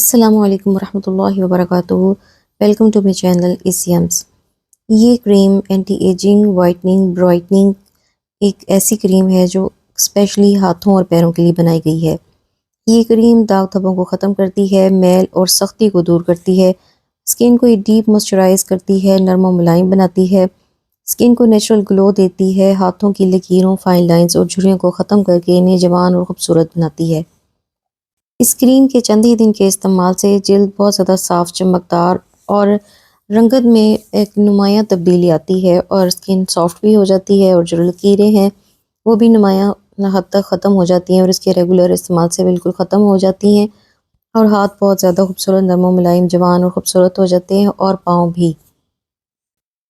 अस्सलामु अलैकुम वरहमतुल्लाहि वबरकातुहू। वेलकम टू माई चैनल इसियम्स। ये cream anti ageing, whitening, brightening एक ऐसी क्रीम है जो स्पेशली हाथों और पैरों के लिए बनाई गई है। ये क्रीम दाग धब्बों को ख़त्म करती है, मैल और सख्ती को दूर करती है, स्किन को डीप मॉइस्चराइज करती है, नरम और मुलायम बनाती है, स्किन को नेचुरल ग्लो देती है, हाथों की लकीरों, फाइन लाइंस और झुर्रियों को ख़त्म करके इन्हें जवान और खूबसूरत बनाती है। इस क्रीम के चंद ही दिन के इस्तेमाल से जल्द बहुत ज़्यादा साफ़, चमकदार और रंगत में एक नुमायाँ तब्दीली आती है और स्किन सॉफ्ट भी हो जाती है और जो लकीरें हैं वो भी नुमायाँ हद तक ख़त्म हो जाती हैं और इसके रेगुलर इस्तेमाल से बिल्कुल ख़त्म हो जाती हैं और हाथ बहुत ज़्यादा खूबसूरत, नरम व मुलायम, जवान और ख़ूबसूरत हो जाते हैं और पाँव भी।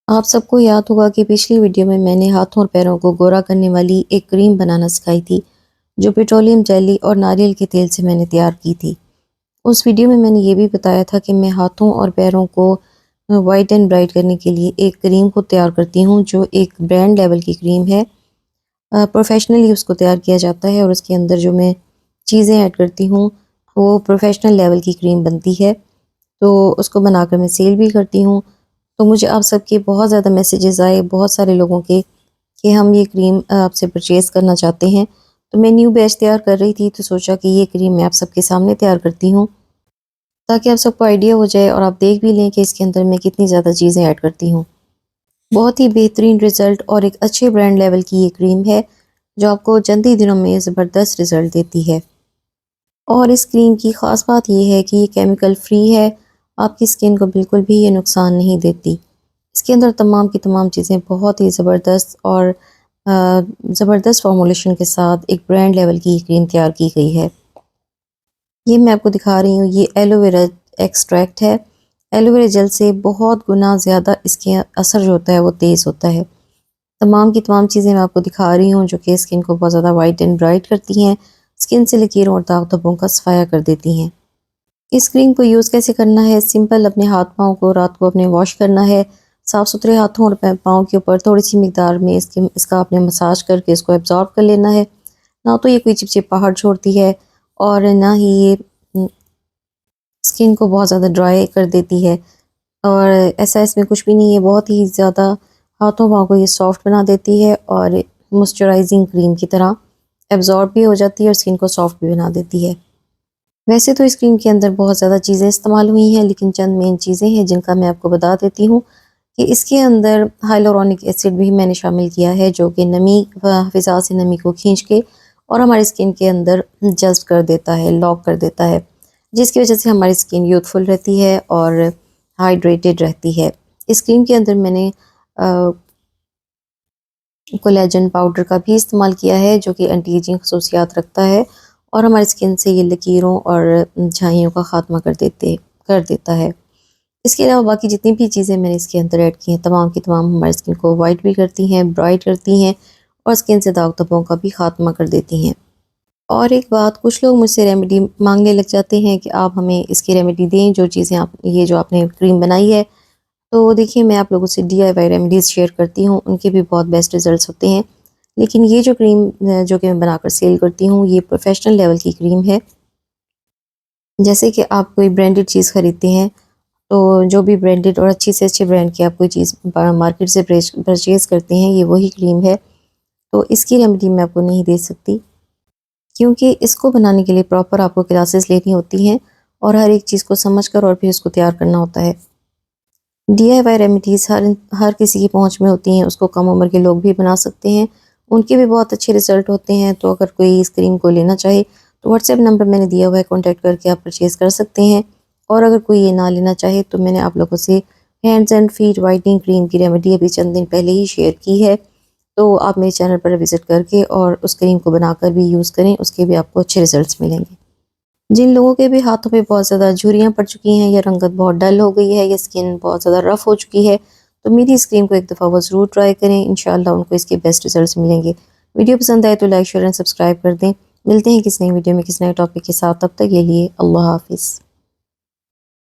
आप सबको याद होगा कि पिछली वीडियो में मैंने हाथों और पैरों को गोरा करने वाली एक क्रीम बनाना सिखाई थी, जो पेट्रोलियम जेली और नारियल के तेल से मैंने तैयार की थी। उस वीडियो में मैंने ये भी बताया था कि मैं हाथों और पैरों को वाइट एंड ब्राइट करने के लिए एक क्रीम को तैयार करती हूँ, जो एक ब्रांड लेवल की क्रीम है। प्रोफेशनली उसको तैयार किया जाता है और उसके अंदर जो मैं चीज़ें ऐड करती हूँ वो प्रोफेशनल लेवल की क्रीम बनती है, तो उसको बनाकर मैं सेल भी करती हूँ। तो मुझे आप सबके बहुत ज़्यादा मैसेजेस आए, बहुत सारे लोगों के, कि हम ये क्रीम आपसे परचेज़ करना चाहते हैं। तो मैं न्यू बैच तैयार कर रही थी, तो सोचा कि ये क्रीम मैं आप सबके सामने तैयार करती हूँ, ताकि आप सबको आइडिया हो जाए और आप देख भी लें कि इसके अंदर मैं कितनी ज़्यादा चीज़ें ऐड करती हूँ। बहुत ही बेहतरीन रिज़ल्ट और एक अच्छे ब्रांड लेवल की ये क्रीम है, जो आपको चंद ही दिनों में ज़बरदस्त रिज़ल्ट देती है। और इस क्रीम की ख़ास बात ये है कि ये केमिकल फ्री है, आपकी स्किन को बिल्कुल भी ये नुकसान नहीं देती। इसके अंदर तमाम की तमाम चीज़ें बहुत ही ज़बरदस्त और ज़बरदस्त फार्मूलेशन के साथ एक ब्रांड लेवल की क्रीम तैयार की गई है। ये मैं आपको दिखा रही हूँ, ये एलोवेरा एक्सट्रैक्ट है। एलोवेरा जेल से बहुत गुना ज़्यादा इसके असर जो होता है वो तेज़ होता है। तमाम की तमाम चीज़ें मैं आपको दिखा रही हूँ जो कि स्किन को बहुत ज़्यादा वाइट एंड ब्राइट करती हैं, स्किन से लकीरों और दाग धब्बों का सफाया कर देती हैं। इस क्रीम को यूज़ कैसे करना है? सिंपल, अपने हाथ पाँव को रात को अपने वॉश करना है। साफ़ सुथरे हाथों और पाँव के ऊपर थोड़ी सी मिकदार में इसका आपने मसाज करके इसको एब्जॉर्ब कर लेना है। ना तो ये कोई चिपचिपाहट छोड़ती है और ना ही ये स्किन को बहुत ज़्यादा ड्राई कर देती है, और ऐसा इसमें कुछ भी नहीं है। बहुत ही ज़्यादा हाथों पाँव को ये सॉफ्ट बना देती है और मॉइस्चराइजिंग क्रीम की तरह एब्जॉर्ब भी हो जाती है और स्किन को सॉफ्ट भी बना देती है। वैसे तो इस क्रीम के अंदर बहुत ज़्यादा चीज़ें इस्तेमाल हुई हैं, लेकिन चंद मेन चीज़ें हैं जिनका मैं आपको बता देती हूँ कि इसके अंदर हाइलुरोनिक एसिड भी मैंने शामिल किया है, जो कि नमी व फिज़ा से नमी को खींच के और हमारी स्किन के अंदर जज़्ब कर देता है, लॉक कर देता है, जिसकी वजह से हमारी स्किन यूथफुल रहती है और हाइड्रेटेड रहती है। इस क्रीम के अंदर मैंने कोलेजन पाउडर का भी इस्तेमाल किया है, जो कि एंटी एजिंग खसूसियात रखता है और हमारी स्किन से ये लकीरों और झाइयों का ख़ात्मा कर देता है। इसके अलावा बाकी जितनी भी चीज़ें मैंने इसके अंदर ऐड की हैं, तमाम की तमाम हमारी स्किन को वाइट भी करती हैं, ब्राइट करती हैं और स्किन से दाग धब्बों का भी ख़ात्मा कर देती हैं। और एक बात, कुछ लोग मुझसे रेमेडी मांगने लग जाते हैं कि आप हमें इसकी रेमेडी दें, जो चीज़ें आप ये जो आपने क्रीम बनाई है। तो देखिए, मैं आप लोगों से DIY रेमेडीज़ शेयर करती हूँ, उनके भी बहुत बेस्ट रिज़ल्ट्स होते हैं। लेकिन ये जो क्रीम जो कि मैं बनाकर सेल करती हूँ, ये प्रोफेशनल लेवल की क्रीम है। जैसे कि आप कोई ब्रांडेड चीज़ ख़रीदते हैं, तो जो भी ब्रांडेड और अच्छी से अच्छे ब्रांड की आप कोई चीज़ मार्केट से परचेज़ करते हैं, ये वही क्रीम है। तो इसकी रेमेडी मैं आपको नहीं दे सकती, क्योंकि इसको बनाने के लिए प्रॉपर आपको क्लासेस लेनी होती हैं और हर एक चीज़ को समझ कर और फिर उसको तैयार करना होता है। DIY रेमेडीज़ हर किसी की पहुंच में होती हैं, उसको कम उम्र के लोग भी बना सकते हैं, उनके भी बहुत अच्छे रिज़ल्ट होते हैं। तो अगर कोई इस क्रीम को लेना चाहे तो व्हाट्सएप नंबर मैंने दिया हुआ है, कॉन्टैक्ट करके आप परचेज़ कर सकते हैं। और अगर कोई ये ना लेना चाहे तो मैंने आप लोगों से hands and feet whitening cream की रेमेडी अभी चंद दिन पहले ही शेयर की है, तो आप मेरे चैनल पर विज़िट करके और उस क्रीम को बनाकर भी यूज़ करें, उसके भी आपको अच्छे रिज़ल्ट्स मिलेंगे। जिन लोगों के भी हाथों पे बहुत ज़्यादा झुर्रियाँ पड़ चुकी हैं या रंगत बहुत डल हो गई है या स्किन बहुत ज़्यादा रफ़ हो चुकी है, तो मेरी इस क्रीम को एक दफ़ा वो ज़रूर ट्राई करें, इंशाअल्लाह उनको इसके बेस्ट रिज़ल्ट्स मिलेंगे। वीडियो पसंद आए तो लाइक, शेयर एंड सब्सक्राइब कर दें। मिलते हैं किसी नई वीडियो में किसी नए टॉपिक के साथ, तब तक के लिए अल्लाह हाफ़िज़।